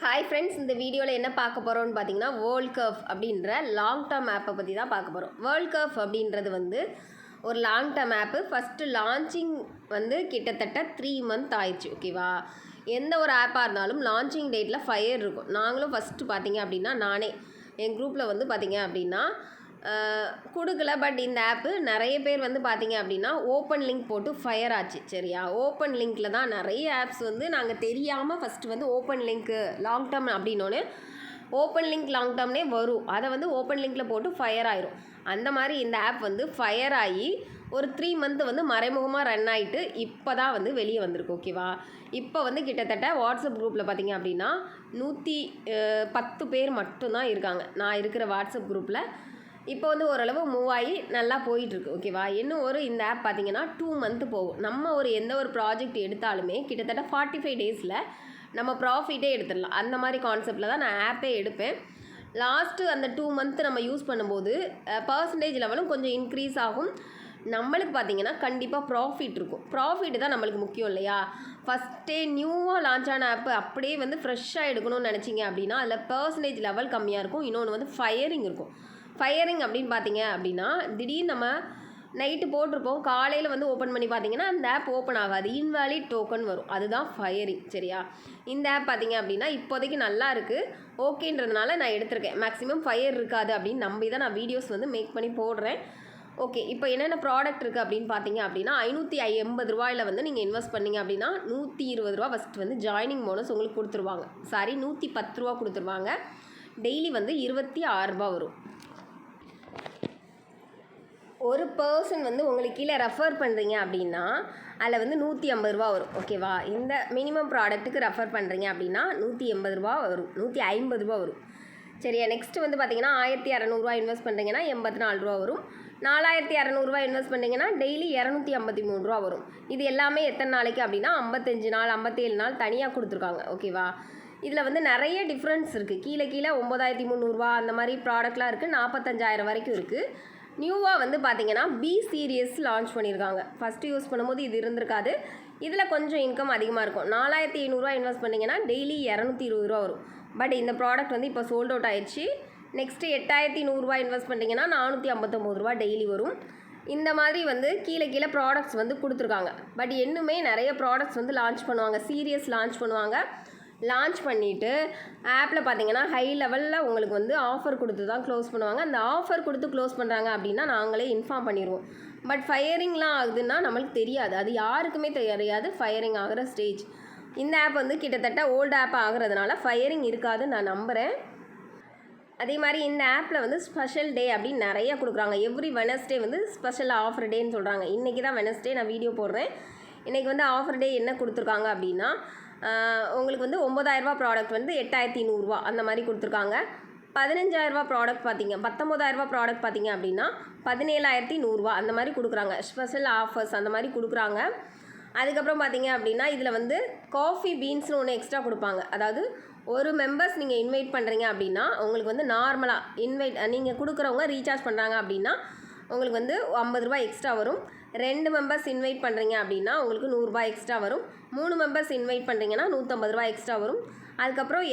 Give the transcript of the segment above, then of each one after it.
Hi friends, இந்த வீடியோவில் என்ன பார்க்க போகிறோம்னு பார்த்தீங்கன்னா வேர்ல்ட் கர்வ் அப்படின்ற லாங் டேர்ம் ஆப்பை பற்றி தான் பார்க்க போகிறோம். வேர்ல்ட் கர்வ் அப்படின்றது ஒரு லாங் டேர்ம் ஆப்பு. ஃபஸ்ட்டு லான்ச்சிங் கிட்டத்தட்ட 3 month ஆயிடுச்சு. ஓகேவா? எந்த ஒரு ஆப்பாக இருந்தாலும் லான்ச்சிங் டேட்டில் ஃபயர் இருக்கும். நாங்களும் ஃபஸ்ட்டு பார்த்தீங்க அப்படின்னா நானே என் குரூப்பில் பார்த்தீங்க அப்படின்னா கொடுக்கல. பட் இந்த ஆப்பு நிறைய பேர் பார்த்தீங்க அப்படின்னா ஓப்பன் லிங்க் போட்டு ஃபயர் ஆச்சு. சரியா? ஓப்பன் லிங்க்கில் தான் நிறைய ஆப்ஸ் நாங்கள் தெரியாமல் first open link long term அப்படின்னோன்னு ஓப்பன் லிங்க் லாங் டேர்ம்னே வரும். அதை ஓப்பன் லிங்க்கில் போட்டு ஃபயர் ஆயிரும். அந்த மாதிரி இந்த ஆப் ஃபயர் ஆகி ஒரு 3 month மறைமுகமாக ரன் ஆகிட்டு இப்போ தான் வெளியே வந்திருக்கு. ஓகேவா? இப்போ கிட்டத்தட்ட வாட்ஸ்அப் குரூப்பில் பார்த்தீங்க அப்படின்னா 110 பேர் மட்டும்தான் இருக்காங்க. நான் இருக்கிற வாட்ஸ்அப் குரூப்பில் இப்போ ஓரளவு மூவ் ஆகி நல்லா போயிட்டுருக்கு. ஓகேவா? இன்னும் இந்த ஆப் பார்த்தீங்கன்னா 2 month போகும். நம்ம எந்த ஒரு ப்ராஜெக்ட் எடுத்தாலுமே கிட்டத்தட்ட 45 daysல நம்ம ப்ராஃபிட்டே எடுத்துடலாம். அந்த மாதிரி கான்செப்டில் தான் நான் ஆப்பே எடுப்பேன். லாஸ்ட்டு அந்த 2 month நம்ம யூஸ் பண்ணும்போது பர்சன்டேஜ் லெவலும் கொஞ்சம் இன்க்ரீஸ் ஆகும். நம்மளுக்கு பார்த்தீங்கன்னா கண்டிப்பாக ப்ராஃபிட் இருக்கும். ப்ராஃபிட் தான் நம்மளுக்கு முக்கியம் இல்லையா? ஃபஸ்ட்டே நியூவாக லான்ச் ஆன ஆப்பு அப்படியே ஃப்ரெஷ்ஷாக எடுக்கணும்னு நினச்சிங்க அப்படின்னா அதில் பர்சன்டேஜ் லெவல் கம்மியாக இருக்கும். இன்னொன்று ஃபயரிங் இருக்கும். ஃபயரிங் அப்படின்னு பார்த்தீங்க அப்படின்னா திடீர்னு நம்ம நைட்டு போட்டிருப்போம், காலையில் ஓப்பன் பண்ணி பார்த்தீங்கன்னா அந்த ஆப் ஓப்பன் ஆகாது, இன்வாலிட் டோக்கன் வரும். அதுதான் ஃபயரிங். சரியா? இந்த ஆப் பார்த்தீங்க அப்படின்னா இப்போதைக்கு நல்லா இருக்குது, ஓகேன்றதுனால நான் எடுத்திருக்கேன். மேக்ஸிமம் ஃபயர் இருக்காது அப்படின்னு நம்பி தான் நான் வீடியோஸ் மேக் பண்ணி போடுறேன். ஓகே, இப்போ என்னென்ன ப்ராடக்ட் இருக்குது அப்படின்னு பார்த்தீங்க அப்படின்னா 580 ரூபாயில் நீங்கள் இன்வெஸ்ட் பண்ணிங்க அப்படின்னா 120 ரூபா ஃபஸ்ட்டு ஜாயினிங் போனஸ் உங்களுக்கு கொடுத்துருவாங்க. சாரி, 110 ரூபா கொடுத்துருவாங்க. டெய்லி 26 ரூபா வரும். ஒரு பர்சன் உங்களுக்கு கீழே ரெஃபர் பண்ணுறீங்க அப்படின்னா அதில் 150 ரூபா வரும். ஓகேவா? இந்த மினிமம் ப்ராடக்ட்டுக்கு ரெஃபர் பண்ணுறீங்க அப்படின்னா 180 ரூபா வரும், 150 ரூபா வரும். சரியா? நெக்ஸ்ட்டு பார்த்தீங்கன்னா 1200 இன்வெஸ்ட் பண்ணுறீங்கன்னா 84 ரூபா வரும். 4200 இன்வெஸ்ட் பண்ணிங்கன்னா டெய்லி 253 ரூபா வரும். இது எல்லாமே எத்தனை நாளைக்கு அப்படின்னா 55 நாள் 57 நாள் தனியாக கொடுத்துருக்காங்க. ஓகேவா? இதில் நிறைய டிஃப்ரென்ஸ் இருக்குது. கீழே 9300 அந்த மாதிரி ப்ராடக்ட்லாம் இருக்குது. 45,000 வரைக்கும் இருக்குது. நியூவாக பார்த்தீங்கன்னா பி சீரியஸ் லான்ச் பண்ணியிருக்காங்க. ஃபஸ்ட்டு யூஸ் பண்ணும்போது இது இருந்திருக்காது. இதில் கொஞ்சம் இன்கம் அதிகமாக இருக்கும். 4500 இன்வெஸ்ட் பண்ணிங்கன்னா டெய்லி 220 ரூபா வரும். பட் இந்த ப்ராடக்ட் இப்போ சோல்ட் அவுட் ஆயிடுச்சு. நெக்ஸ்ட்டு 8100 இன்வெஸ்ட் பண்ணிங்கன்னா 459 ரூபா டெய்லி வரும். இந்த மாதிரி கீழே ப்ராடக்ட்ஸ் கொடுத்துருக்காங்க. பட் இன்னுமே நிறைய ப்ராடக்ட்ஸ் லான்ச் பண்ணுவாங்க, சீரியஸ் லான்ச் பண்ணுவாங்க. லான்ச் பண்ணிவிட்டு ஆப்பில் பார்த்தீங்கன்னா ஹை லெவலில் உங்களுக்கு ஆஃபர் கொடுத்து தான் க்ளோஸ் பண்ணுவாங்க. அந்த ஆஃபர் கொடுத்து க்ளோஸ் பண்ணுறாங்க அப்படின்னா நாங்களே இன்ஃபார்ம் பண்ணிடுவோம். பட் ஃபயரிங்லாம் ஆகுதுன்னா நம்மளுக்கு தெரியாது, அது யாருக்குமே தெரியாது ஃபயரிங் ஆகிற ஸ்டேஜ். இந்த ஆப் கிட்டத்தட்ட ஓல்டு ஆப் ஆகிறதுனால ஃபயரிங் இருக்காதுன்னு நான் நம்புகிறேன். அதே மாதிரி இந்த ஆப்பில் ஸ்பெஷல் டே அப்படின்னு நிறையா கொடுக்குறாங்க. எவ்ரி வெனஸ்டே ஸ்பெஷல் ஆஃபர் டேன்னு சொல்கிறாங்க. இன்றைக்கி தான் வெனஸ்டே, நான் வீடியோ போடுறேன். இன்றைக்கி ஆஃபர் டே என்ன கொடுத்துருக்காங்க அப்படின்னா உங்களுக்கு 9000 ரூபா ப்ராடக்ட் 8100 ரூபா அந்த மாதிரி கொடுத்துருக்காங்க. 15000 ரூபா ப்ராடக்ட் பார்த்தீங்க, 19000 ரூபா ப்ராடக்ட் பார்த்தீங்க அப்படின்னா 17100 ரூபா அந்த மாதிரி கொடுக்குறாங்க. ஸ்பெஷல் ஆஃபர்ஸ் அந்த மாதிரி கொடுக்குறாங்க. அதுக்கப்புறம் பார்த்தீங்க அப்படின்னா இதில் காஃபி பீன்ஸ்னு ஒன்று எக்ஸ்ட்ரா கொடுப்பாங்க. அதாவது ஒரு மெம்பர்ஸ் நீங்கள் இன்வைட் பண்ணுறீங்க அப்படின்னா உங்களுக்கு நார்மலாக நீங்கள் கொடுக்குறவங்க ரீசார்ஜ் பண்ணுறாங்க அப்படின்னா உங்களுக்கு 50 ரூபா எக்ஸ்ட்ரா வரும். 2 மெம்பர்ஸ் இன்வைட் பண்ணுறீங்க அப்படின்னா உங்களுக்கு 100 ரூபா எக்ஸ்ட்ரா வரும். 3 மெம்பர்ஸ் இன்வைட் பண்ணுறீங்கன்னா 150 ரூபா எக்ஸ்ட்ரா வரும். அதுக்கப்புறம்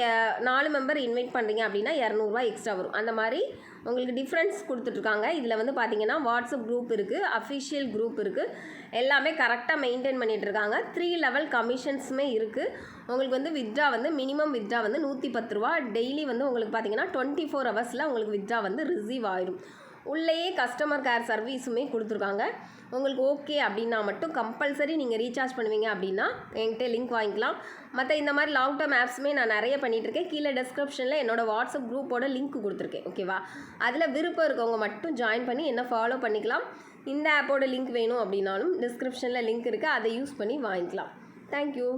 4 மெம்பர் இன்வைட் பண்ணுறீங்க அப்படின்னா 200 ரூபா எக்ஸ்ட்ரா வரும். அந்த மாதிரி உங்களுக்கு டிஃப்ரென்ஸ் கொடுத்துட்ருக்காங்க. இதில் பார்த்தீங்கன்னா வாட்ஸ்அப் குரூப் இருக்குது, அஃபிஷியல் குரூப் இருக்குது, எல்லாமே கரெக்டாக மெயின்டைன் பண்ணிகிட்ருக்காங்க. 3 level கமிஷன்ஸுமே இருக்குது. உங்களுக்கு வித்ட்ரா மினிமம் வித்ட்ரா 110 ரூபா. டெய்லி உங்களுக்கு பார்த்தீங்கன்னா 24 hours உங்களுக்கு வித்ட்ரா ரிசீவ் ஆயிடும். உள்ளேயே கஸ்டமர் கேர் சர்வீஸுமே கொடுத்துருக்காங்க. உங்களுக்கு ஓகே அப்படின்னா மட்டும் கம்பல்சரி நீங்கள் ரீசார்ஜ் பண்ணுவீங்க அப்படின்னா என்கிட்ட லிங்க் வாங்கிக்கலாம். மற்ற இந்த மாதிரி லாங் டேர்ம் ஆப்ஸுமே நான் நிறைய பண்ணிகிட்ருக்கேன். கீழே டிஸ்கிரிப்ஷனில் என்னோடய வாட்ஸ்அப் குரூப்போட லிங்க் கொடுத்துருக்கேன். ஓகேவா? அதில் விருப்பம் இருக்கவங்க மட்டும் ஜாயின் பண்ணி என்ன ஃபாலோ பண்ணிக்கலாம். இந்த ஆப்போட லிங்க் வேணும் அப்படின்னாலும் டிஸ்கிரிப்ஷனில் லிங்க் இருக்குது, அதை யூஸ் பண்ணி வாங்கிக்கலாம். தேங்க்யூ.